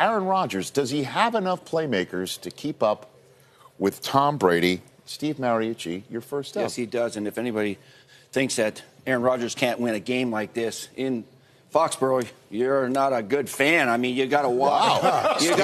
Aaron Rodgers, does he have enough playmakers to keep up with Tom Brady? Steve Mariucci, your first up. Yes, he does. And if anybody thinks that Aaron Rodgers can't win a game like this in Foxborough, you're not a good fan. I mean, you got to watch. Wow. You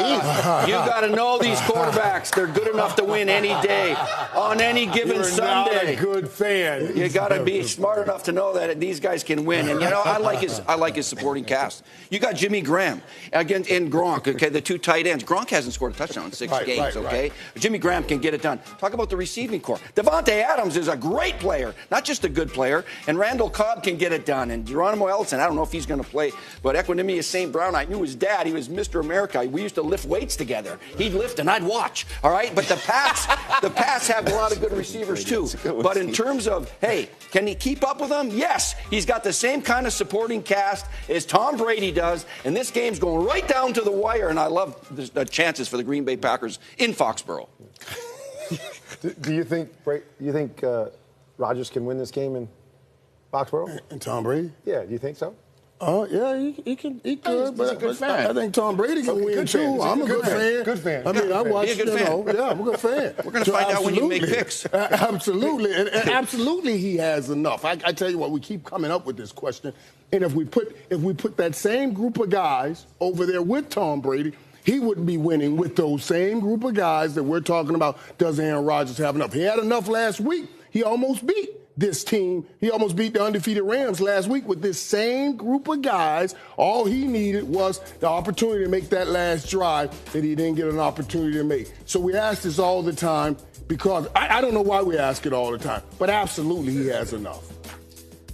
got to know these quarterbacks. They're good enough to win any day, on any given Sunday. Not a good fan. You got to be smart enough to know that these guys can win. And you know, I like his supporting cast. You got Jimmy Graham against and Gronk. Okay, the two tight ends. Gronk hasn't scored a touchdown in six games. Okay, Jimmy Graham can get it done. Talk about the receiving core. Devontae Adams is a great player, not just a good player. And Randall Cobb can get it done. And Geronimo Ellison, I don't know if he's going to play, but Equanimous St. Brown, I knew his dad. He was Mr. America. We used to lift weights together. He'd lift and I'd watch. All right, but the Pats have a lot of good receivers too. But in terms of, hey, can he keep up with them? Yes, he's got the same kind of supporting cast as Tom Brady does, and this game's going right down to the wire. And I love the chances for the Green Bay Packers in Foxborough. Do you think Rodgers can win this game in Foxborough? And Tom Brady? Yeah, do you think so? Oh, yeah, he could. He's a good fan. I think Tom Brady can win, too. I'm a good fan. Good fan. I mean, I watch, I'm a good fan. We're going to find out when you make picks. Absolutely. And absolutely he has enough. I tell you what, we keep coming up with this question. And if we put that same group of guys over there with Tom Brady, he would be winning with those same group of guys that we're talking about. Does Aaron Rodgers have enough? He had enough last week. He almost beat this team. He almost beat the undefeated Rams last week with this same group of guys. All he needed was the opportunity to make that last drive that he didn't get an opportunity to make. So we ask this all the time because I don't know why we ask it all the time, but absolutely he has enough.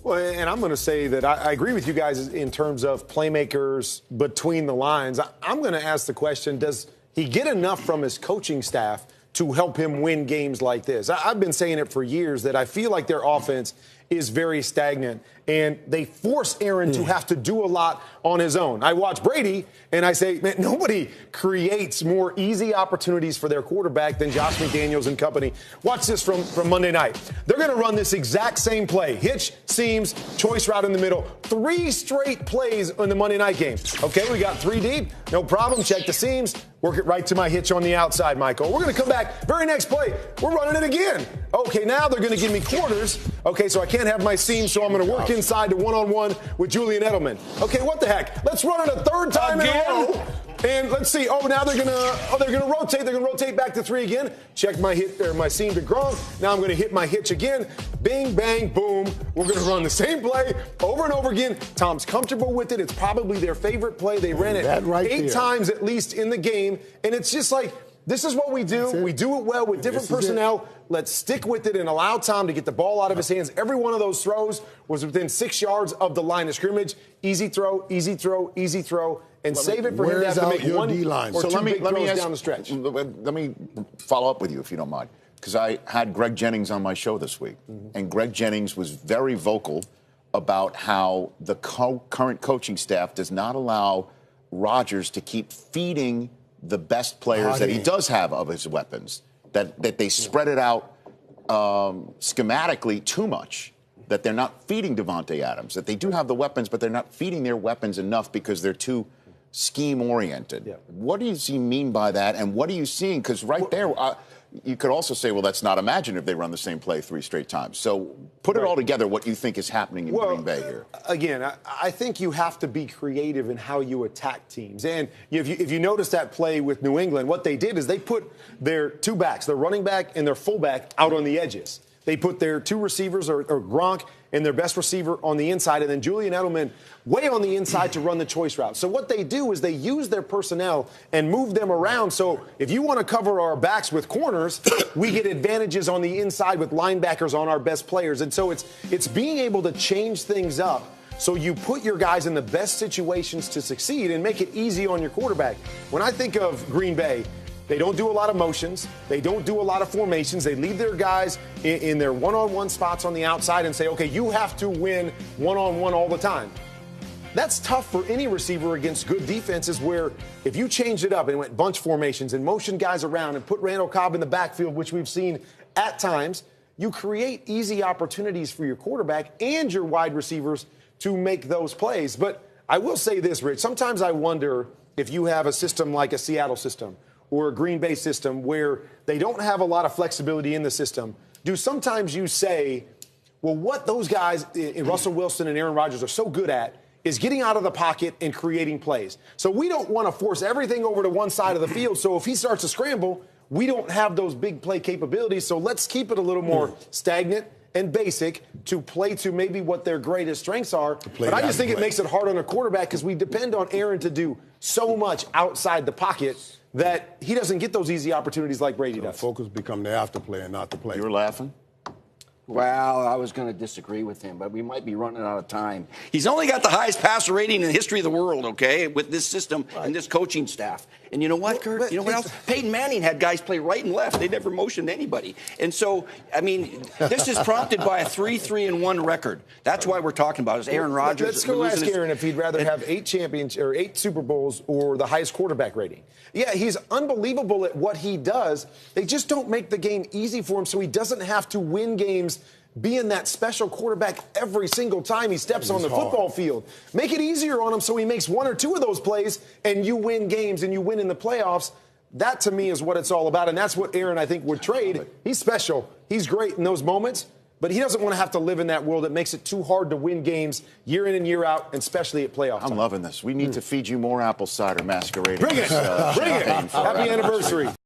Well, and I'm going to say that I agree with you guys in terms of playmakers between the lines. I'm going to ask the question, does he get enough from his coaching staff to help him win games like this? I've been saying it for years that I feel like their offense is very stagnant, and they force Aaron to have to do a lot on his own. I watch Brady, and I say, man, nobody creates more easy opportunities for their quarterback than Josh McDaniels and company. Watch this from Monday night. They're going to run this exact same play. Hitch, seams, choice route in the middle. 3 straight plays in the Monday night game. Okay, we got 3 deep. No problem. Check the seams. Work it right to my hitch on the outside, Michael. We're going to come back. Very next play, we're running it again. Okay, now they're going to give me quarters. Okay, so I can't have my seams, so I'm going to work inside to one-on-one with Julian Edelman. Okay, what the heck? Let's run it a third time in a row. And let's see. Oh, now they're gonna rotate. They're gonna rotate back to 3 again. Check my hit or my seam to Gronk. Now I'm gonna hit my hitch again. Bing, bang, boom. We're gonna run the same play over and over again. Tom's comfortable with it. It's probably their favorite play. They ran it 8 times at least in the game, and it's just like, this is what we do. We do it well with different personnel. Let's stick with it and allow Tom to get the ball out of his hands. Every one of those throws was within 6 yards of the line of scrimmage. Easy throw, easy throw, easy throw, and save it for him to have to make one or two big throws down the stretch. Let me follow up with you, if you don't mind, because I had Greg Jennings on my show this week, and Greg Jennings was very vocal about how the current coaching staff does not allow Rodgers to keep feeding the best players that he does have of his weapons, that they spread it out schematically too much, that they're not feeding Devontae Adams, that they do have the weapons, but they're not feeding their weapons enough because they're too scheme-oriented. Yeah. What does he mean by that, and what are you seeing? Because there, you could also say, well, that's not imagine if they run the same play 3 straight times. So put it all together, what you think is happening in Green Bay here. Again, I think you have to be creative in how you attack teams. And if you notice that play with New England, what they did is they put their 2 backs, their running back and their fullback, out on the edges. They put their 2 receivers, or Gronk, and their best receiver on the inside, and then Julian Edelman way on the inside to run the choice route. So what they do is they use their personnel and move them around. So if you want to cover our backs with corners, we get advantages on the inside with linebackers on our best players. And so it's being able to change things up so you put your guys in the best situations to succeed and make it easy on your quarterback. When I think of Green Bay, they don't do a lot of motions. They don't do a lot of formations. They leave their guys in their one-on-one spots on the outside and say, okay, you have to win one-on-one all the time. That's tough for any receiver against good defenses, where if you changed it up and went bunch formations and motioned guys around and put Randall Cobb in the backfield, which we've seen at times, you create easy opportunities for your quarterback and your wide receivers to make those plays. But I will say this, Rich, sometimes I wonder if you have a system like a Seattle system or a Green Bay system where they don't have a lot of flexibility in the system, do sometimes you say, well, what those guys, Russell Wilson and Aaron Rodgers, are so good at is getting out of the pocket and creating plays. So we don't want to force everything over to one side of the field. So if he starts to scramble, we don't have those big play capabilities. So let's keep it a little more stagnant and basic to play to maybe what their greatest strengths are. But I just think it makes it hard on a quarterback because we depend on Aaron to do so much outside the pocket that he doesn't get those easy opportunities like Brady does. Focus become the after play and not the play. You were laughing? Well, I was going to disagree with him, but we might be running out of time. He's only got the highest passer rating in the history of the world, okay, with this system and this coaching staff. And you know what, Kurt? You know what else? Peyton Manning had guys play right and left. They never motioned anybody. And so, I mean, this is prompted by a 3-3-1 record. That's why we're talking about it. Aaron Rodgers. Let's go ask Aaron if he'd rather have 8 champions or 8 Super Bowls or the highest quarterback rating. Yeah, he's unbelievable at what he does. They just don't make the game easy for him so he doesn't have to win games being that special quarterback every single time he steps on the football field. Make it easier on him so he makes 1 or 2 of those plays and you win games and you win in the playoffs. That, to me, is what it's all about, and that's what Aaron, I think, would trade. He's special. He's great in those moments, but he doesn't want to have to live in that world that makes it too hard to win games year in and year out, and especially at playoff time. I'm loving this. We need to feed you more apple cider masquerading. Bring it. Bring it. Happy anniversary.